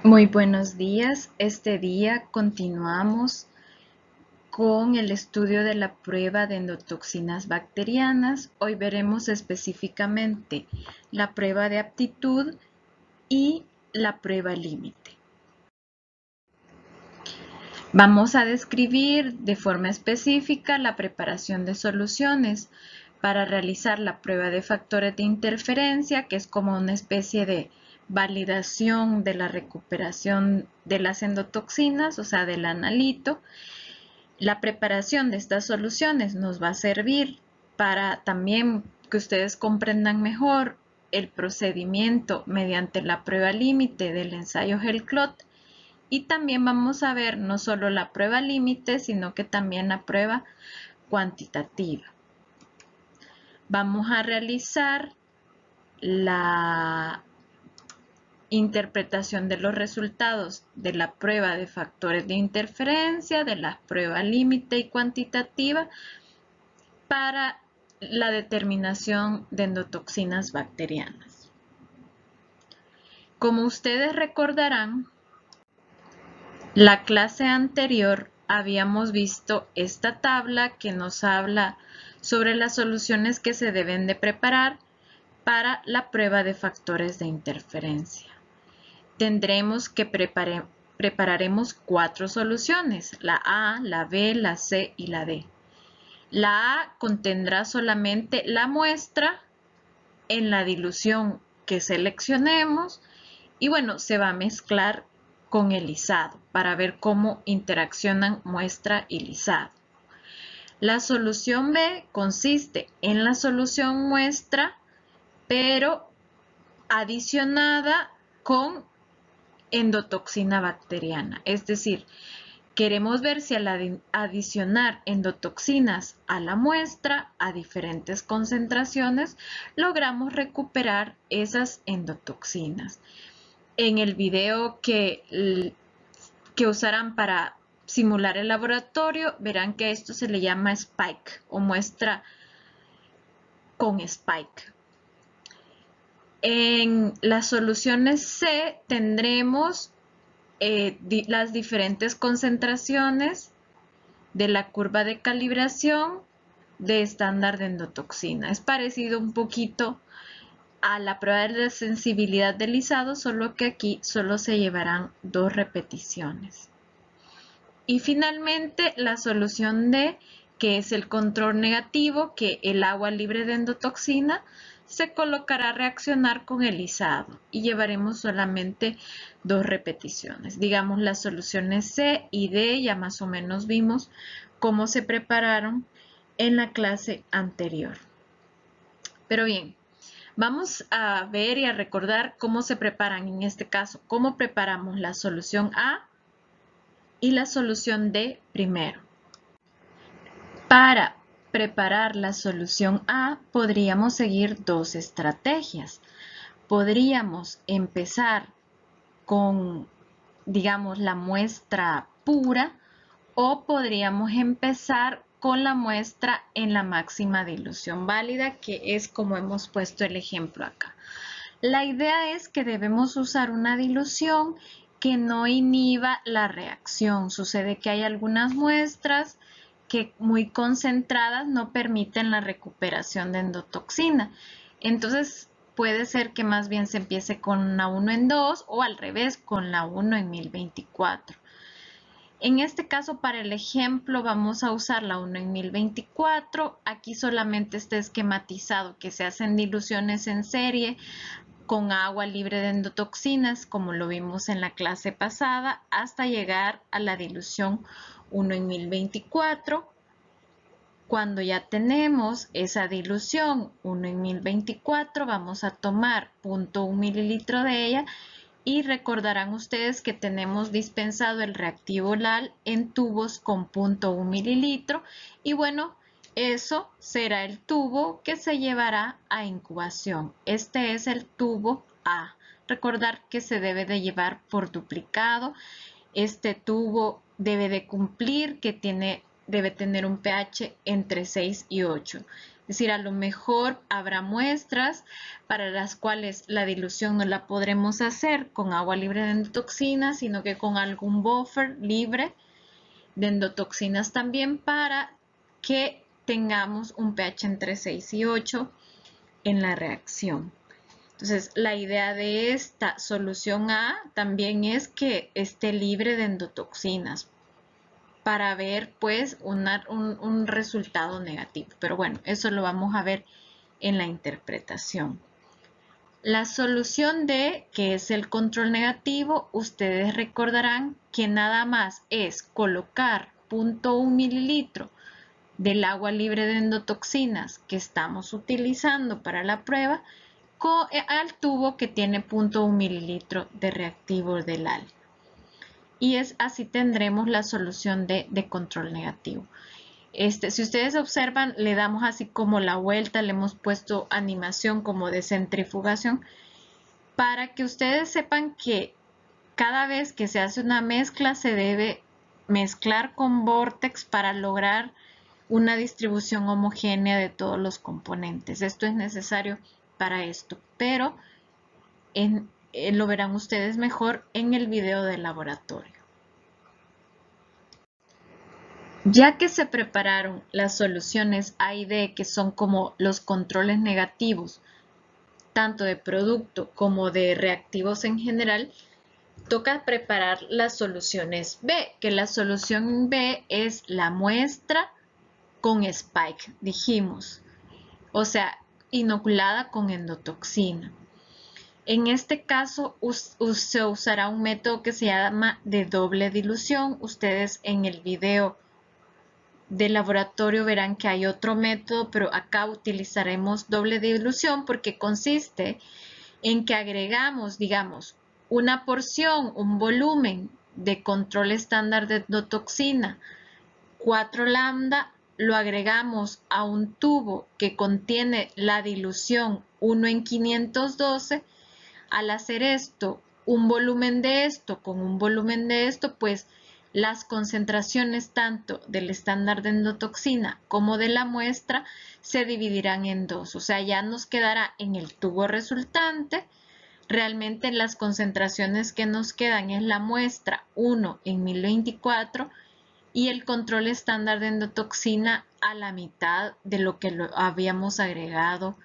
Muy buenos días. Este día continuamos con el estudio de la prueba de endotoxinas bacterianas. Hoy veremos específicamente la prueba de aptitud y la prueba límite. Vamos a describir de forma específica la preparación de soluciones para realizar la prueba de factores de interferencia, que es como una especie de validación de la recuperación de las endotoxinas, o sea, del analito. La preparación de estas soluciones nos va a servir para también que ustedes comprendan mejor el procedimiento mediante la prueba límite del ensayo Gel-Clot. Y también vamos a ver no solo la prueba límite, sino que también la prueba cuantitativa. Vamos a realizar la interpretación de los resultados de la prueba de factores de interferencia, de la prueba límite y cuantitativa para la determinación de endotoxinas bacterianas. Como ustedes recordarán, la clase anterior habíamos visto esta tabla que nos habla sobre las soluciones que se deben de preparar para la prueba de factores de interferencia. Tendremos que prepararemos 4 soluciones, la A, la B, la C y la D. La A contendrá solamente la muestra en la dilución que seleccionemos y bueno, se va a mezclar con el lisado para ver cómo interaccionan muestra y lisado. La solución B consiste en la solución muestra, pero adicionada con endotoxina bacteriana. Es decir, queremos ver si al adicionar endotoxinas a la muestra a diferentes concentraciones, logramos recuperar esas endotoxinas. En el video que usarán para simular el laboratorio, verán que a esto se le llama spike o muestra con spike. En las soluciones C tendremos las diferentes concentraciones de la curva de calibración de estándar de endotoxina. Es parecido un poquito a la prueba de sensibilidad del lisado, solo que aquí solo se llevarán 2 repeticiones. Y finalmente la solución D, que es el control negativo, que el agua libre de endotoxina se colocará a reaccionar con el lisado y llevaremos solamente 2 repeticiones. Digamos, las soluciones C y D ya más o menos vimos cómo se prepararon en la clase anterior. Pero bien, vamos a ver y a recordar cómo se preparan en este caso, cómo preparamos la solución A y la solución D primero. Para preparar la solución A podríamos seguir 2 estrategias. Podríamos empezar con, digamos, la muestra pura o podríamos empezar con la muestra en la máxima dilución válida, que es como hemos puesto el ejemplo acá. La idea es que debemos usar una dilución que no inhiba la reacción. Sucede que hay algunas muestras que muy concentradas no permiten la recuperación de endotoxina. Entonces puede ser que más bien se empiece con la 1 en 2 o al revés con la 1 en 1024. En este caso, para el ejemplo, vamos a usar la 1 en 1024. Aquí solamente está esquematizado que se hacen diluciones en serie con agua libre de endotoxinas, como lo vimos en la clase pasada, hasta llegar a la dilución 1 en 1024. Cuando ya tenemos esa dilución 1 en 1024, vamos a tomar 0.1 mililitro de ella y recordarán ustedes que tenemos dispensado el reactivo LAL en tubos con 0.1 mililitro y bueno, eso será el tubo que se llevará a incubación. Este es el tubo A. Recordar que se debe de llevar por duplicado. Este tubo debe de cumplir que debe tener un pH entre 6 y 8. decir, a lo mejor habrá muestras para las cuales la dilución no la podremos hacer con agua libre de endotoxinas, sino que con algún buffer libre de endotoxinas también, para que tengamos un pH entre 6 y 8 en la reacción. Entonces, la idea de esta solución A también es que esté libre de endotoxinas para ver pues un resultado negativo. Pero bueno, eso lo vamos a ver en la interpretación. La solución D, que es el control negativo, ustedes recordarán que nada más es colocar 0.1 mililitro del agua libre de endotoxinas que estamos utilizando para la prueba al tubo que tiene 0.1 mililitro de reactivo del AL. Y así tendremos la solución de control negativo. Si ustedes observan, le damos así como la vuelta, le hemos puesto animación como de centrifugación, para que ustedes sepan que cada vez que se hace una mezcla se debe mezclar con Vortex para lograr una distribución homogénea de todos los componentes. Esto es necesario para esto, pero lo verán ustedes mejor en el video del laboratorio. Ya que se prepararon las soluciones A y D, que son como los controles negativos, tanto de producto como de reactivos en general, toca preparar las soluciones B, que la solución B es la muestra con spike, dijimos, o sea, inoculada con endotoxina. En este caso se usará un método que se llama de doble dilución. Ustedes en el video del laboratorio verán que hay otro método, pero acá utilizaremos doble dilución porque consiste en que agregamos, digamos, una porción, un volumen de control estándar de endotoxina, 4 lambda, lo agregamos a un tubo que contiene la dilución 1 en 512. Al hacer esto, un volumen de esto con un volumen de esto, pues las concentraciones tanto del estándar de endotoxina como de la muestra se dividirán en dos. O sea, ya nos quedará en el tubo resultante. Realmente las concentraciones que nos quedan es la muestra 1 en 1024 y el control estándar de endotoxina a la mitad de lo que habíamos agregado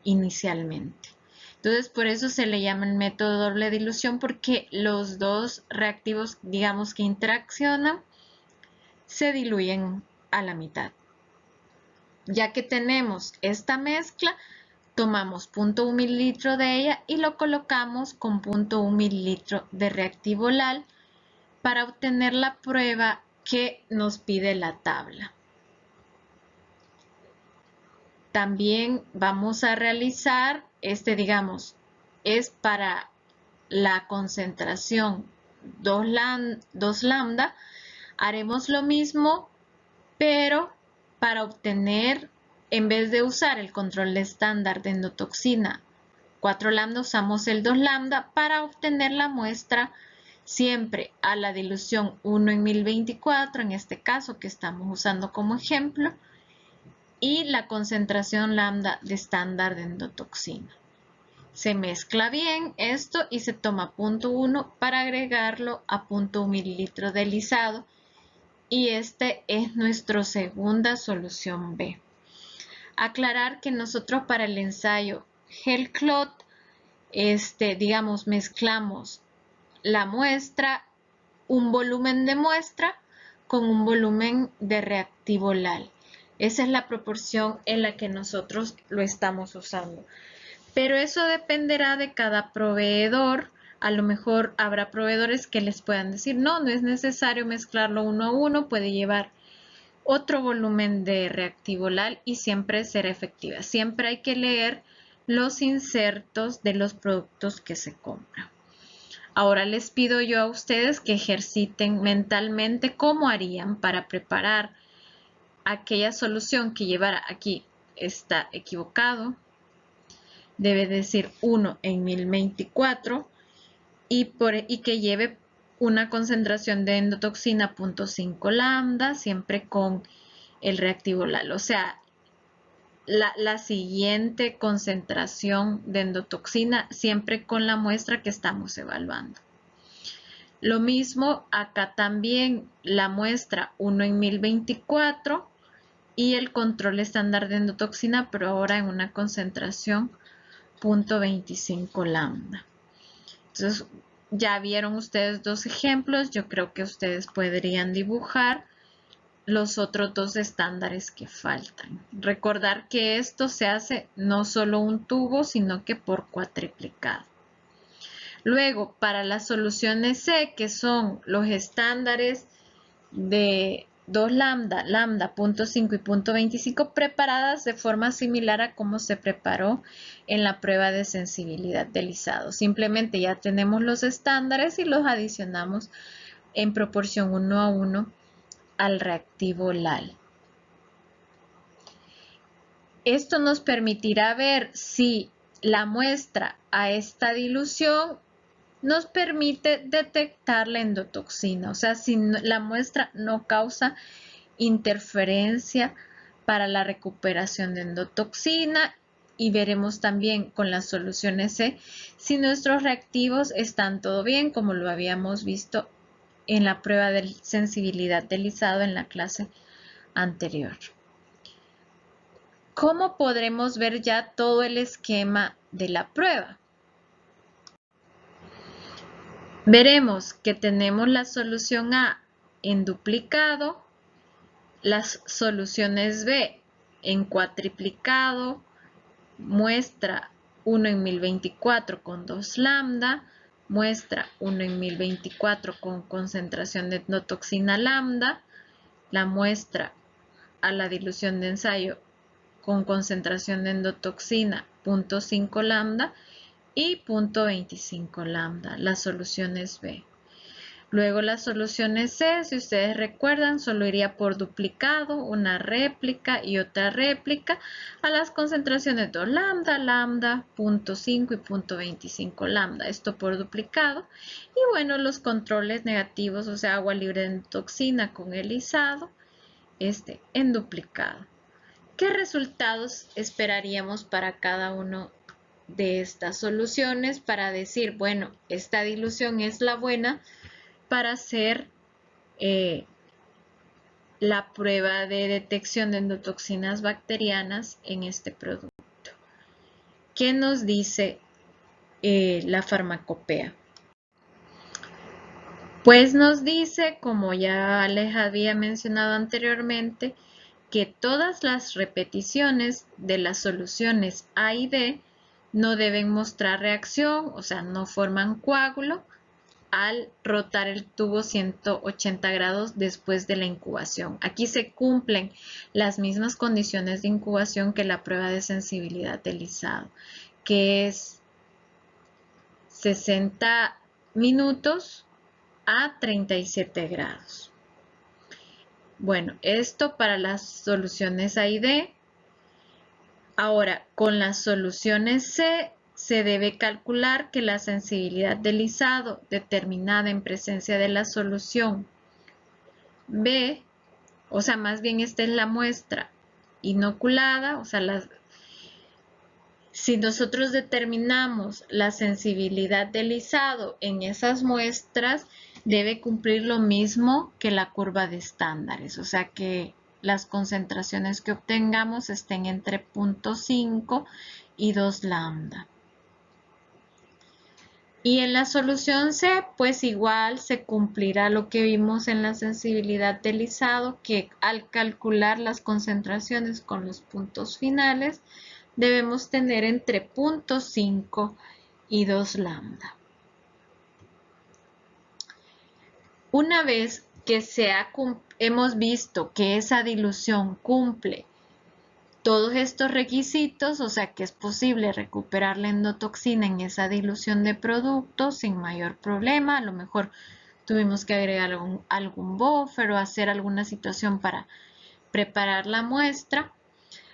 inicialmente. Entonces, por eso se le llama el método doble dilución, porque los dos reactivos, digamos, que interaccionan, se diluyen a la mitad. Ya que tenemos esta mezcla, tomamos 0.1 mililitro de ella y lo colocamos con 0.1 mililitro de reactivo LAL para obtener la prueba que nos pide la tabla. También vamos a realizar, digamos, es para la concentración 2 lambda. Haremos lo mismo, pero para obtener, en vez de usar el control estándar de endotoxina 4 lambda, usamos el 2 lambda para obtener la muestra siempre a la dilución 1 en 1024, en este caso que estamos usando como ejemplo, y la concentración lambda de estándar de endotoxina. Se mezcla bien esto y se toma 0.1 para agregarlo a 0.1 mililitro de lisado, y este es nuestra segunda solución B. Aclarar que nosotros para el ensayo Gel-Clot, digamos, mezclamos la muestra, un volumen de muestra con un volumen de reactivo LAL. Esa es la proporción en la que nosotros lo estamos usando. Pero eso dependerá de cada proveedor. A lo mejor habrá proveedores que les puedan decir, no, no es necesario mezclarlo uno a uno, puede llevar otro volumen de reactivo LAL y siempre será efectiva. Siempre hay que leer los insertos de los productos que se compran. Ahora les pido yo a ustedes que ejerciten mentalmente cómo harían para preparar aquella solución que llevara aquí, está equivocado, debe decir 1 en 1024 y que lleve una concentración de endotoxina 0.5 lambda, siempre con el reactivo LAL. O sea, la siguiente concentración de endotoxina siempre con la muestra que estamos evaluando. Lo mismo acá también, la muestra 1 en 1024 y el control estándar de endotoxina, pero ahora en una concentración 0.25 lambda. Entonces, ya vieron ustedes dos ejemplos. Yo creo que ustedes podrían dibujar los otros dos estándares que faltan. Recordar que esto se hace no solo un tubo, sino que por cuatriplicado. Luego, para las soluciones C, que son los estándares de 2 lambda, lambda, 0.5 y 0.25, preparadas de forma similar a cómo se preparó en la prueba de sensibilidad de lisado. Simplemente ya tenemos los estándares y los adicionamos en proporción 1 a 1 al reactivo LAL. Esto nos permitirá ver si la muestra a esta dilución nos permite detectar la endotoxina, o sea, si la muestra no causa interferencia para la recuperación de endotoxina, y veremos también con las soluciones C si nuestros reactivos están todo bien, como lo habíamos visto en la prueba de sensibilidad de lisado en la clase anterior. ¿Cómo podremos ver ya todo el esquema de la prueba? Veremos que tenemos la solución A en duplicado, las soluciones B en cuatriplicado, muestra 1 en 1024 con 2 lambda, muestra 1 en 1024 con concentración de endotoxina lambda, la muestra a la dilución de ensayo con concentración de endotoxina 0.5 lambda y 0.25 lambda, las soluciones B. Luego las soluciones C, si ustedes recuerdan, solo iría por duplicado, una réplica y otra réplica a las concentraciones 2 lambda, lambda, 0.5 y 0.25 lambda, esto por duplicado. Y bueno, los controles negativos, o sea, agua libre de endotoxina con el lisado, en duplicado. ¿Qué resultados esperaríamos para cada uno de estas soluciones para decir, bueno, esta dilución es la buena para hacer la prueba de detección de endotoxinas bacterianas en este producto? ¿Qué nos dice la farmacopea? Pues nos dice, como ya les había mencionado anteriormente, que todas las repeticiones de las soluciones A y D no deben mostrar reacción, o sea, no forman coágulo al rotar el tubo 180 grados después de la incubación. Aquí se cumplen las mismas condiciones de incubación que la prueba de sensibilidad de lisado, que es 60 minutos a 37 grados. Bueno, esto para las soluciones A y D. Ahora, con las soluciones C, se debe calcular que la sensibilidad de lisado determinada en presencia de la solución B, o sea, más bien esta es la muestra inoculada, o sea, si nosotros determinamos la sensibilidad de lisado en esas muestras, debe cumplir lo mismo que la curva de estándares, o sea que las concentraciones que obtengamos estén entre 0.5 y 2 lambda. Y en la solución C, pues igual se cumplirá lo que vimos en la sensibilidad de lisado, que al calcular las concentraciones con los puntos finales, debemos tener entre 0.5 y 2 lambda. Una vez que hemos visto que esa dilución cumple todos estos requisitos, o sea que es posible recuperar la endotoxina en esa dilución de productos sin mayor problema, a lo mejor tuvimos que agregar algún buffer o hacer alguna situación para preparar la muestra.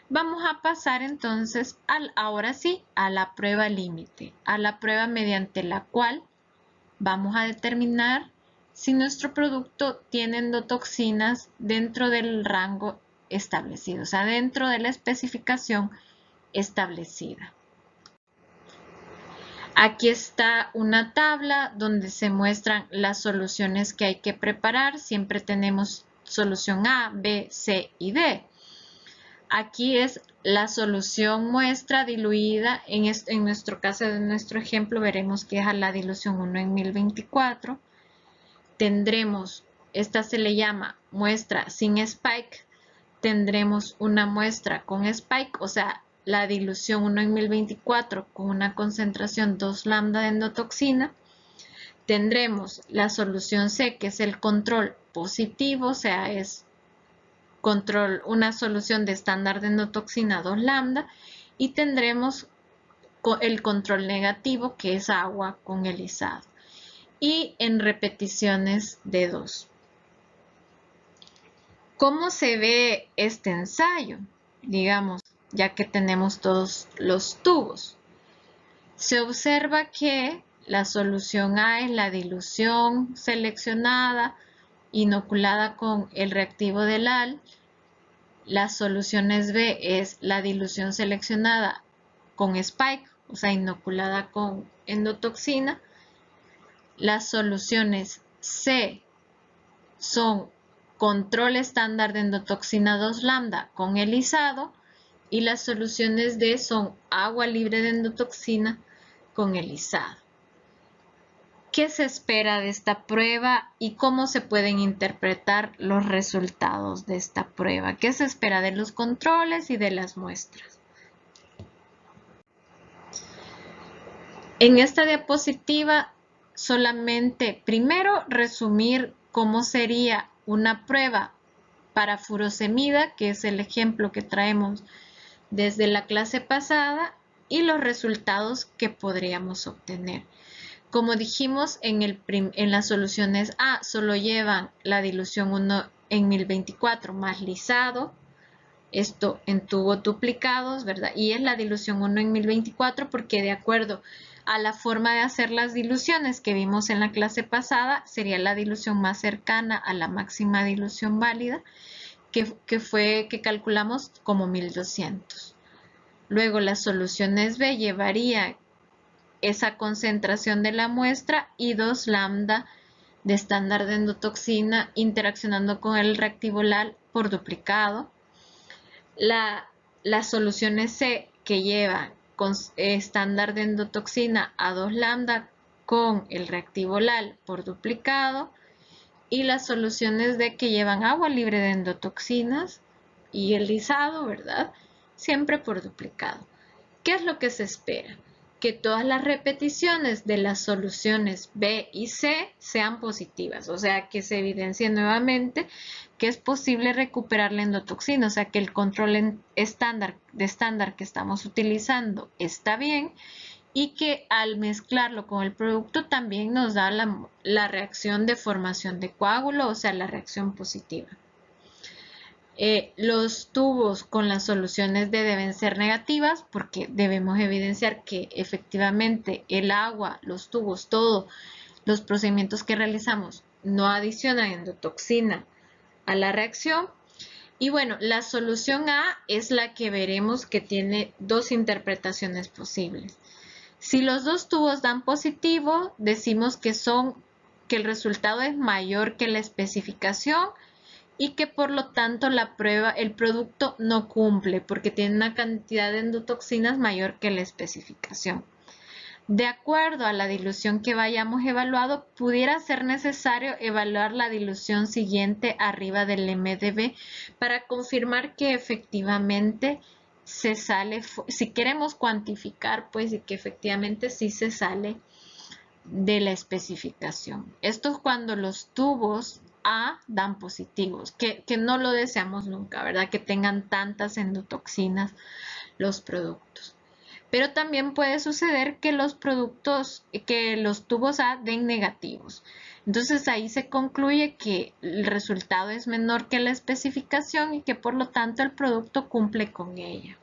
Vamos a pasar entonces, ahora sí, a la prueba límite, a la prueba mediante la cual vamos a determinar si nuestro producto tiene endotoxinas dentro del rango establecido, o sea, dentro de la especificación establecida. Aquí está una tabla donde se muestran las soluciones que hay que preparar. Siempre tenemos solución A, B, C y D. Aquí es la solución muestra diluida. En nuestro caso, en nuestro ejemplo, veremos que es la dilución 1 en 1024. Tendremos, esta se le llama muestra sin spike. Tendremos una muestra con spike, o sea, la dilución 1 en 1024 con una concentración 2 lambda de endotoxina. Tendremos la solución C, que es el control positivo, o sea, es una solución de estándar de endotoxina 2 lambda. Y tendremos el control negativo, que es agua con helizado. Y en repeticiones de 2. ¿Cómo se ve este ensayo? Digamos, ya que tenemos todos los tubos. Se observa que la solución A es la dilución seleccionada, inoculada con el reactivo del AL. Las soluciones B es la dilución seleccionada con spike, o sea, inoculada con endotoxina. Las soluciones C son control estándar de endotoxina 2 lambda con helizado, y las soluciones D son agua libre de endotoxina con helizado. ¿Qué se espera de esta prueba y cómo se pueden interpretar los resultados de esta prueba? ¿Qué se espera de los controles y de las muestras? En esta diapositiva solamente primero resumir cómo sería una prueba para furosemida, que es el ejemplo que traemos desde la clase pasada, y los resultados que podríamos obtener. Como dijimos, en las soluciones A solo llevan la dilución 1 en 1024 más lisado, esto en tubos duplicados, ¿verdad? Y es la dilución 1 en 1024 porque de acuerdo a la forma de hacer las diluciones que vimos en la clase pasada, sería la dilución más cercana a la máxima dilución válida, que calculamos como 1200. Luego las soluciones B llevarían esa concentración de la muestra y 2 lambda de estándar de endotoxina interaccionando con el reactivo LAL por duplicado. Las soluciones C que llevan con estándar de endotoxina a 2 lambda con el reactivo LAL por duplicado, y las soluciones D que llevan agua libre de endotoxinas y el lisado, ¿verdad? Siempre por duplicado. ¿Qué es lo que se espera? Que todas las repeticiones de las soluciones B y C sean positivas, o sea, que se evidencie nuevamente que es posible recuperar la endotoxina, o sea, que el control estándar que estamos utilizando está bien, y que al mezclarlo con el producto también nos da la reacción de formación de coágulo, o sea, la reacción positiva. Los tubos con las soluciones D deben ser negativas porque debemos evidenciar que efectivamente el agua, los tubos, todos los procedimientos que realizamos no adicionan endotoxina a la reacción. Y bueno, la solución A es la que veremos que tiene dos interpretaciones posibles. Si los dos tubos dan positivo, decimos que el resultado es mayor que la especificación y que por lo tanto el producto no cumple porque tiene una cantidad de endotoxinas mayor que la especificación. De acuerdo a la dilución que hayamos evaluado, pudiera ser necesario evaluar la dilución siguiente arriba del MDB para confirmar que efectivamente se sale, si queremos cuantificar, pues, y que efectivamente sí se sale de la especificación. Esto es cuando los tubos A dan positivos, que no lo deseamos nunca, ¿verdad? Que tengan tantas endotoxinas los productos. Pero también puede suceder que los tubos A den negativos. Entonces ahí se concluye que el resultado es menor que la especificación y que por lo tanto el producto cumple con ella.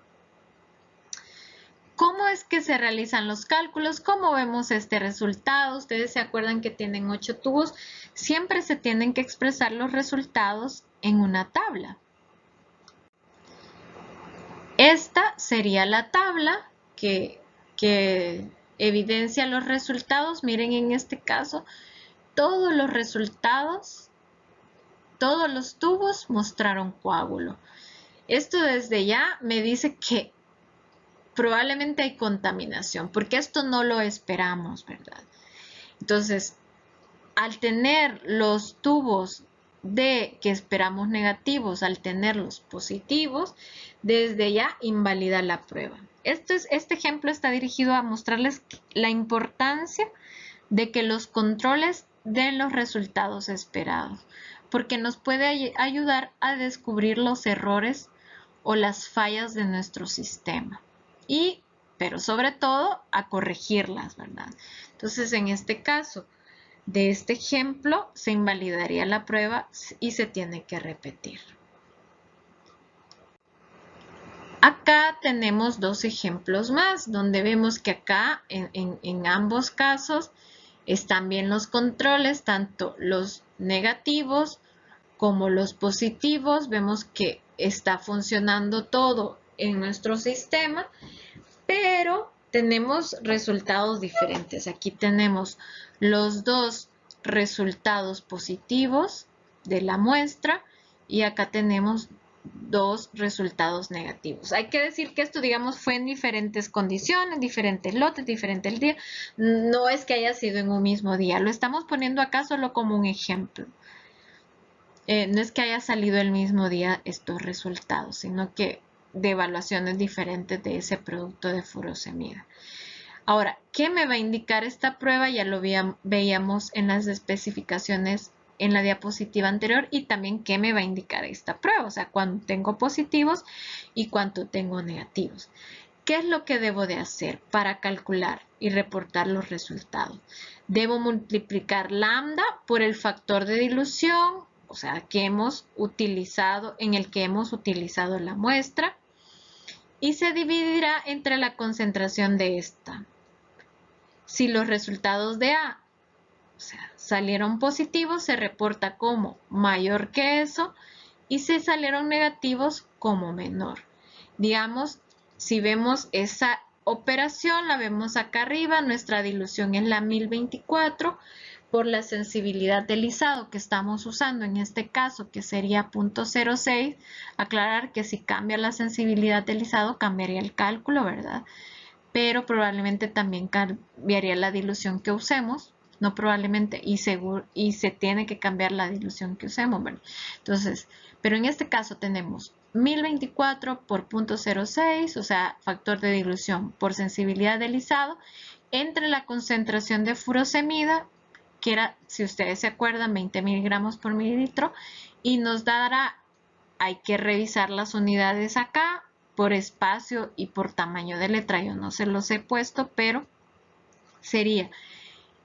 ¿Cómo es que se realizan los cálculos? ¿Cómo vemos este resultado? Ustedes se acuerdan que tienen 8 tubos. Siempre se tienen que expresar los resultados en una tabla. Esta sería la tabla que evidencia los resultados. Miren, en este caso, todos los resultados, todos los tubos mostraron coágulo. Esto desde ya me dice que probablemente hay contaminación, porque esto no lo esperamos, ¿verdad? Entonces, al tener los tubos que esperamos negativos, al tenerlos positivos, desde ya invalida la prueba. Este ejemplo está dirigido a mostrarles la importancia de que los controles den los resultados esperados, porque nos puede ayudar a descubrir los errores o las fallas de nuestro sistema, pero sobre todo a corregirlas, ¿verdad? Entonces, en este caso de este ejemplo, se invalidaría la prueba y se tiene que repetir. Acá tenemos dos ejemplos más, donde vemos que acá en ambos casos están bien los controles, tanto los negativos como los positivos. Vemos que está funcionando todo en nuestro sistema, pero tenemos resultados diferentes. Aquí tenemos los dos resultados positivos de la muestra y acá tenemos dos resultados negativos. Hay que decir que esto, digamos, fue en diferentes condiciones, diferentes lotes, diferentes días. No es que haya sido en un mismo día. Lo estamos poniendo acá solo como un ejemplo. No es que haya salido el mismo día estos resultados, sino que de evaluaciones diferentes de ese producto de furosemida. Ahora, ¿qué me va a indicar esta prueba? Ya lo veíamos en las especificaciones en la diapositiva anterior, y también qué me va a indicar esta prueba, o sea, cuánto tengo positivos y cuánto tengo negativos. ¿Qué es lo que debo de hacer para calcular y reportar los resultados? Debo multiplicar lambda por el factor de dilución, o sea, que hemos utilizado, en el que hemos utilizado la muestra, y se dividirá entre la concentración de esta. Si los resultados de A, o sea, salieron positivos, se reporta como mayor que eso, y si salieron negativos, como menor. Digamos, si vemos esa operación, la vemos acá arriba, nuestra dilución es la 1024 por la sensibilidad del lisado que estamos usando en este caso, que sería 0.06. Aclarar que si cambia la sensibilidad del lisado, cambiaría el cálculo, ¿verdad? Pero probablemente también cambiaría la dilución que usemos, no probablemente, y se tiene que cambiar la dilución que usemos, ¿verdad? Entonces, pero en este caso tenemos 1024 por 0.06, o sea, factor de dilución por sensibilidad del lisado, entre la concentración de furosemida, que era, si ustedes se acuerdan, 20 miligramos por mililitro, y nos dará, hay que revisar las unidades acá, por espacio y por tamaño de letra. Yo no se los he puesto, pero sería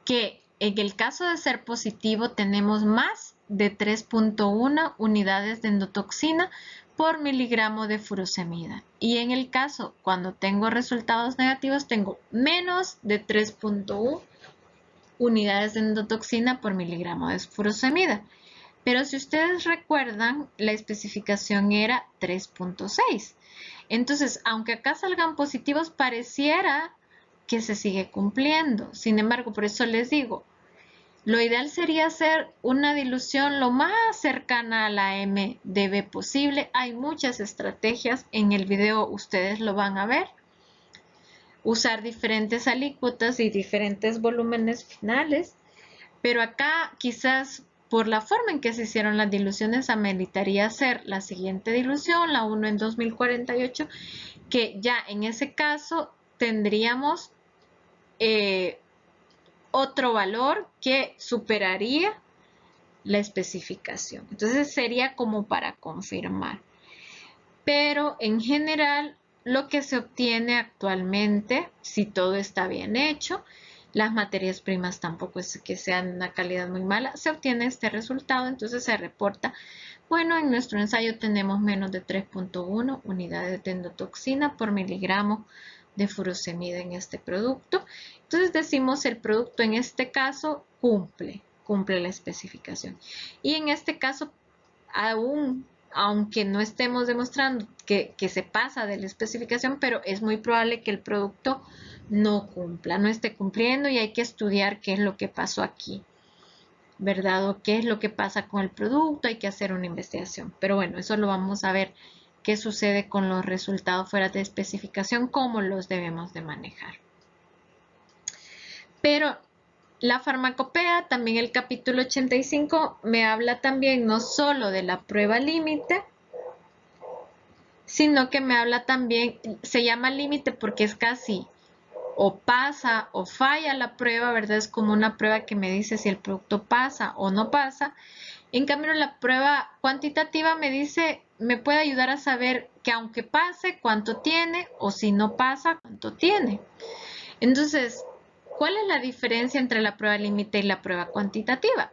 que en el caso de ser positivo tenemos más de 3.1 unidades de endotoxina por miligramo de furosemida. Y en el caso, cuando tengo resultados negativos, tengo menos de 3.1 unidades de endotoxina por miligramo de furosemida. Pero si ustedes recuerdan, la especificación era 3.6. Entonces, aunque acá salgan positivos, pareciera que se sigue cumpliendo. Sin embargo, por eso les digo, lo ideal sería hacer una dilución lo más cercana a la MDB posible. Hay muchas estrategias, en el video ustedes lo van a ver. Usar diferentes alícuotas y diferentes volúmenes finales, pero acá quizás por la forma en que se hicieron las diluciones ameritaría hacer la siguiente dilución, la 1 en 2048, que ya en ese caso tendríamos otro valor que superaría la especificación. Entonces sería como para confirmar. Pero en general lo que se obtiene actualmente, si todo está bien hecho, las materias primas tampoco es que sean de una calidad muy mala, se obtiene este resultado, entonces se reporta, bueno, en nuestro ensayo tenemos menos de 3.1 unidades de endotoxina por miligramo de furosemida en este producto. Entonces decimos el producto en este caso cumple la especificación. Y en este caso, aún aunque no estemos demostrando que se pasa de la especificación, pero es muy probable que el producto no cumpla, no esté cumpliendo y hay que estudiar qué es lo que pasó aquí, ¿verdad? O qué es lo que pasa con el producto, hay que hacer una investigación. Pero bueno, eso lo vamos a ver qué sucede con los resultados fuera de especificación, cómo los debemos de manejar. Pero la farmacopea, también el capítulo 85, me habla también no solo de la prueba límite, sino que me habla también, se llama límite porque es casi o pasa o falla la prueba, ¿verdad? Es como una prueba que me dice si el producto pasa o no pasa. En cambio, la prueba cuantitativa me dice, me puede ayudar a saber que aunque pase, cuánto tiene, o si no pasa, cuánto tiene. Entonces, ¿cuál es la diferencia entre la prueba límite y la prueba cuantitativa?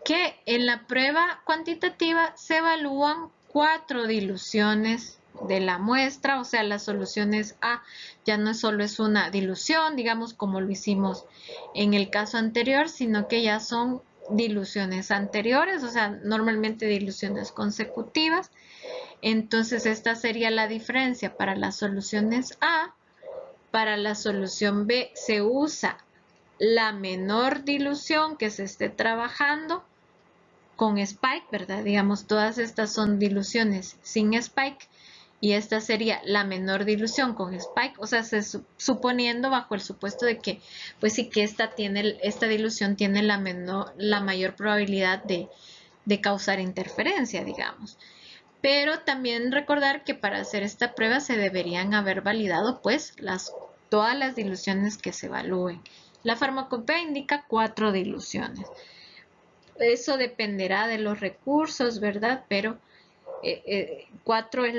Que en la prueba cuantitativa se evalúan 4 diluciones de la muestra, o sea, las soluciones A ya no solo es una dilución, digamos como lo hicimos en el caso anterior, sino que ya son diluciones anteriores, o sea, normalmente diluciones consecutivas. Entonces, esta sería la diferencia para las soluciones A. Para la solución B se usa la menor dilución que se esté trabajando con spike, ¿verdad? Digamos, todas estas son diluciones sin spike y esta sería la menor dilución con spike, o sea, suponiendo bajo el supuesto de que, pues sí que esta dilución tiene la mayor probabilidad de causar interferencia, digamos. Pero también recordar que para hacer esta prueba se deberían haber validado pues todas las diluciones que se evalúen. La farmacopea indica 4 diluciones. Eso dependerá de los recursos, ¿verdad? Pero 4 es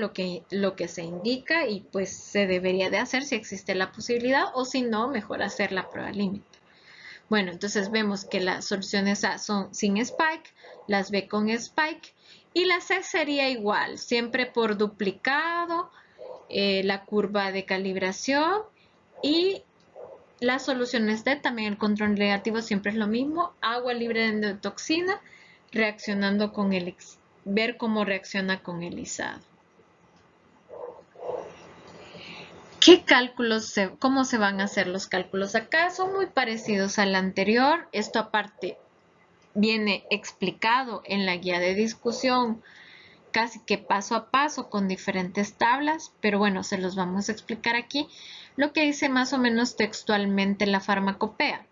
lo que se indica y pues se debería de hacer si existe la posibilidad o si no, mejor hacer la prueba límite. Bueno, entonces vemos que las soluciones A son sin spike, las B con spike y la C sería igual, siempre por duplicado, la curva de calibración y las soluciones D, también el control negativo siempre es lo mismo, agua libre de endotoxina, reaccionando con ver cómo reacciona con el lisado. ¿Qué cálculos, cómo se van a hacer los cálculos acá? Son muy parecidos al anterior. Esto aparte viene explicado en la guía de discusión casi que paso a paso con diferentes tablas, pero bueno, se los vamos a explicar aquí lo que dice más o menos textualmente la farmacopea.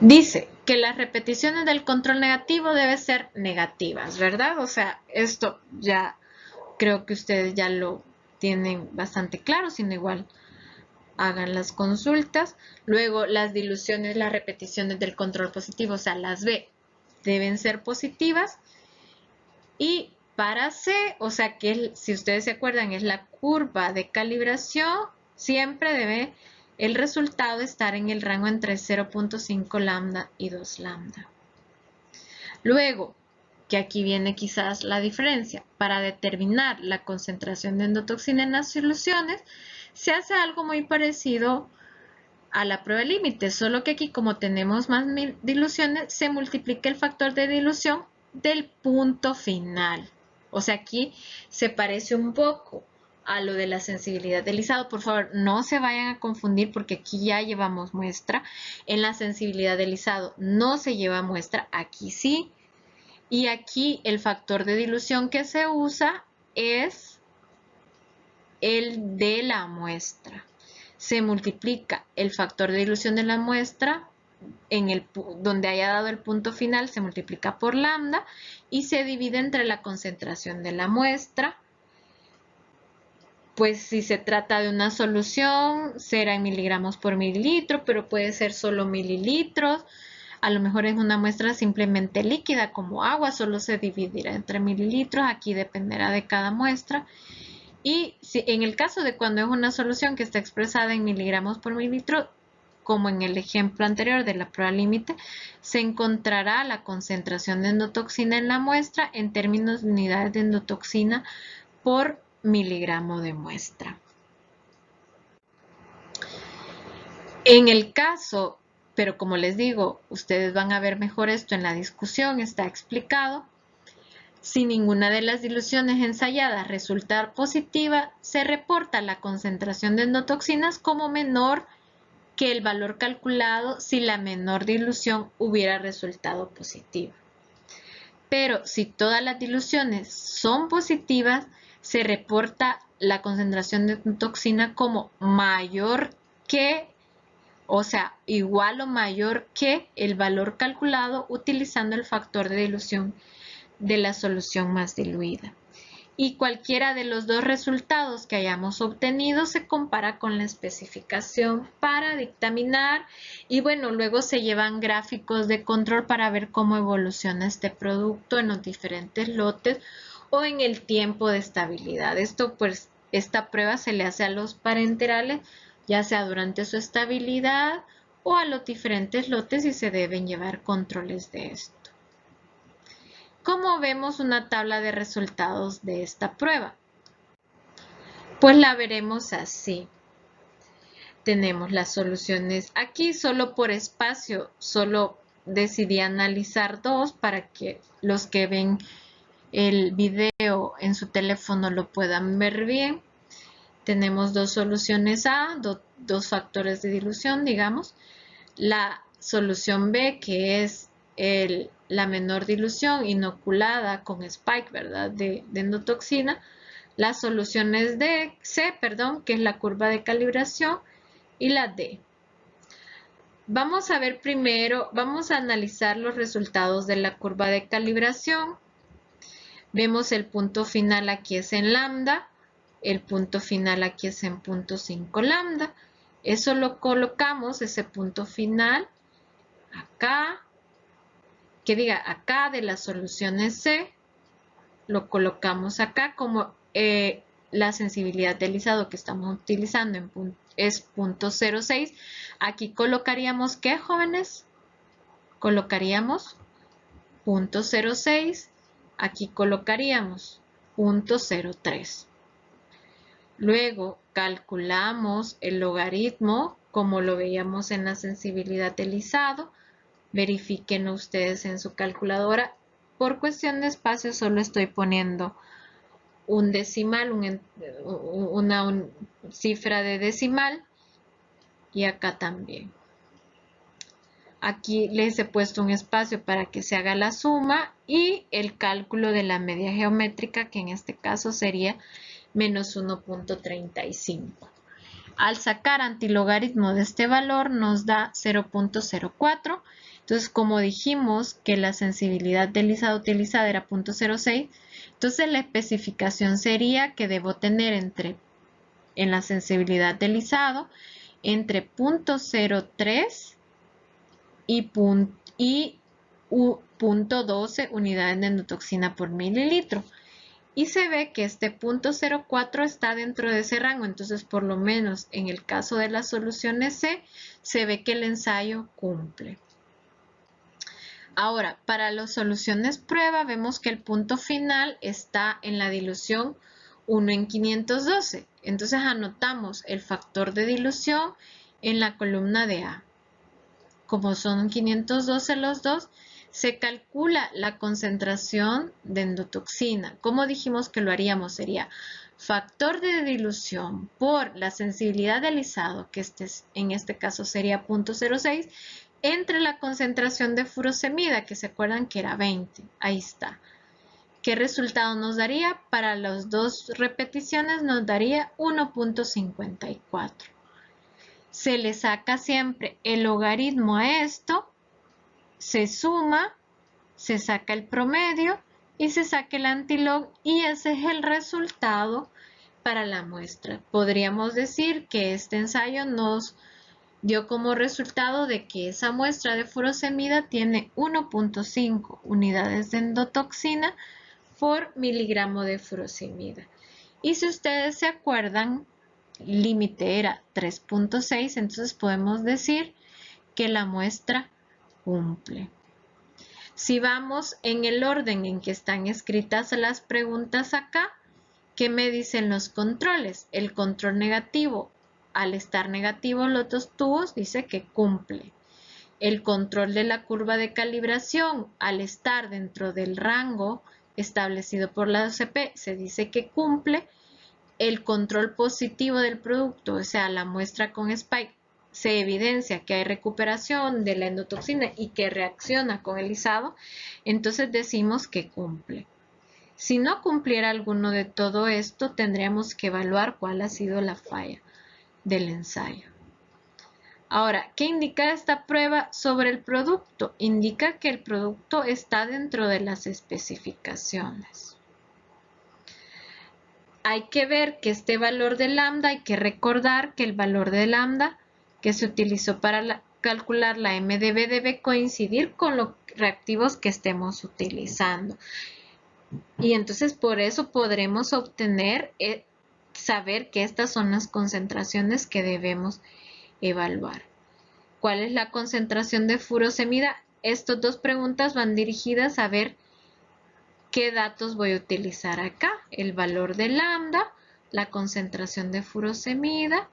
Dice que las repeticiones del control negativo deben ser negativas, ¿verdad? O sea, esto ya creo que ustedes ya lo tienen bastante claro, sino igual hagan las consultas. Luego las diluciones, las repeticiones del control positivo, o sea, las B, deben ser positivas. Y para C, o sea que si ustedes se acuerdan es la curva de calibración, siempre debe el resultado estar en el rango entre 0.5 lambda y 2 lambda. Luego, que aquí viene quizás la diferencia, para determinar la concentración de endotoxina en las soluciones, se hace algo muy parecido a la prueba límite, solo que aquí como tenemos más diluciones, se multiplica el factor de dilución del punto final. O sea, aquí se parece un poco a lo de la sensibilidad del lisado. Por favor, no se vayan a confundir porque aquí ya llevamos muestra. En la sensibilidad del lisado no se lleva muestra, aquí sí. Y aquí el factor de dilución que se usa es el de la muestra. Se multiplica el factor de dilución de la muestra donde haya dado el punto final, se multiplica por lambda y se divide entre la concentración de la muestra. Pues si se trata de una solución, será en miligramos por mililitro, pero puede ser solo mililitros. A lo mejor es una muestra simplemente líquida como agua, solo se dividirá entre mililitros, aquí dependerá de cada muestra. Y si, en el caso de cuando es una solución que está expresada en miligramos por mililitro, como en el ejemplo anterior de la prueba límite, se encontrará la concentración de endotoxina en la muestra en términos de unidades de endotoxina por miligramo de muestra. En el caso, pero como les digo, ustedes van a ver mejor esto en la discusión, está explicado. Si ninguna de las diluciones ensayadas resulta positiva, se reporta la concentración de endotoxinas como menor que el valor calculado si la menor dilución hubiera resultado positiva. Pero si todas las diluciones son positivas, se reporta la concentración de toxina como mayor que, o sea, igual o mayor que el valor calculado utilizando el factor de dilución de la solución más diluida. Y cualquiera de los dos resultados que hayamos obtenido se compara con la especificación para dictaminar y bueno, luego se llevan gráficos de control para ver cómo evoluciona este producto en los diferentes lotes o en el tiempo de estabilidad. Esta prueba se le hace a los parenterales, ya sea durante su estabilidad o a los diferentes lotes y se deben llevar controles de esto. ¿Cómo vemos una tabla de resultados de esta prueba? Pues la veremos así. Tenemos las soluciones aquí, solo por espacio, solo decidí analizar dos para que los que ven el video en su teléfono lo puedan ver bien. Tenemos dos soluciones A, dos factores de dilución, digamos. La solución B, que es la menor dilución inoculada con spike, ¿verdad? De endotoxina. Las soluciones de C, perdón, que es la curva de calibración, y la D. Vamos a ver primero, vamos a analizar los resultados de la curva de calibración. Vemos el punto final aquí es en lambda, el punto final aquí es en 0.5 lambda. Eso lo colocamos, ese punto final, acá, que diga acá de las soluciones C, lo colocamos acá como la sensibilidad del lisado que estamos utilizando es 0.06. Aquí colocaríamos, ¿qué, jóvenes? Colocaríamos 0.06. Aquí colocaríamos 0.03. Luego calculamos el logaritmo como lo veíamos en la sensibilidad del lisado. Verifiquen ustedes en su calculadora. Por cuestión de espacio solo estoy poniendo un decimal, una cifra de decimal y acá también. Aquí les he puesto un espacio para que se haga la suma y el cálculo de la media geométrica, que en este caso sería menos 1.35. Al sacar antilogaritmo de este valor nos da 0.04. Entonces, como dijimos que la sensibilidad del lisado utilizada era 0.06, entonces la especificación sería que debo tener en la sensibilidad del lisado entre 0.03 y 0.12 unidades de endotoxina por mililitro. Y se ve que este 0.04 está dentro de ese rango, entonces por lo menos en el caso de las soluciones C, se ve que el ensayo cumple. Ahora, para las soluciones prueba, vemos que el punto final está en la dilución 1 en 512. Entonces anotamos el factor de dilución en la columna de A. Como son 512 los dos, se calcula la concentración de endotoxina. Como dijimos que lo haríamos, sería factor de dilución por la sensibilidad del lisado, que en este caso sería 0.06, entre la concentración de furosemida, que se acuerdan que era 20. Ahí está. ¿Qué resultado nos daría? Para las dos repeticiones nos daría 1.54. Se le saca siempre el logaritmo a esto, se suma, se saca el promedio y se saca el antilog y ese es el resultado para la muestra. Podríamos decir que este ensayo nos dio como resultado de que esa muestra de furosemida tiene 1.5 unidades de endotoxina por miligramo de furosemida. Y si ustedes se acuerdan, el límite era 3.6, entonces podemos decir que la muestra cumple. Si vamos en el orden en que están escritas las preguntas acá, ¿qué me dicen los controles? El control negativo, al estar negativo los dos tubos, dice que cumple. El control de la curva de calibración, al estar dentro del rango establecido por la OCP se dice que cumple, el control positivo del producto, o sea, la muestra con spike, se evidencia que hay recuperación de la endotoxina y que reacciona con el lisado, entonces decimos que cumple. Si no cumpliera alguno de todo esto, tendríamos que evaluar cuál ha sido la falla del ensayo. Ahora, ¿qué indica esta prueba sobre el producto? Indica que el producto está dentro de las especificaciones. Hay que ver que este valor de lambda, hay que recordar que el valor de lambda que se utilizó para calcular la MDB debe coincidir con los reactivos que estemos utilizando. Y entonces por eso podremos obtener, saber que estas son las concentraciones que debemos evaluar. ¿Cuál es la concentración de furosemida? Estas dos preguntas van dirigidas a ver qué datos voy a utilizar acá. El valor de lambda, la concentración de furosemida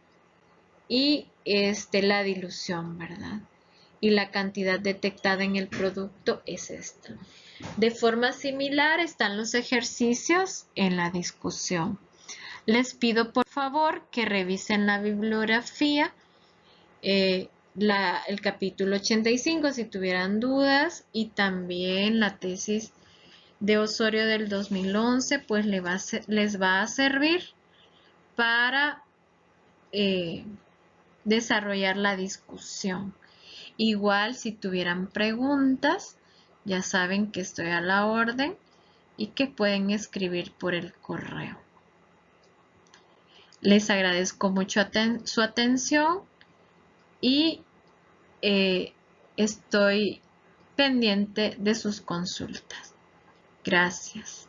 y la dilución, ¿verdad? Y la cantidad detectada en el producto es esta. De forma similar están los ejercicios en la discusión. Les pido por favor que revisen la bibliografía, el capítulo 85 si tuvieran dudas, y también la tesis de Osorio del 2011, pues les va a servir para desarrollar la discusión. Igual si tuvieran preguntas, ya saben que estoy a la orden y que pueden escribir por el correo. Les agradezco mucho su atención y estoy pendiente de sus consultas. Gracias.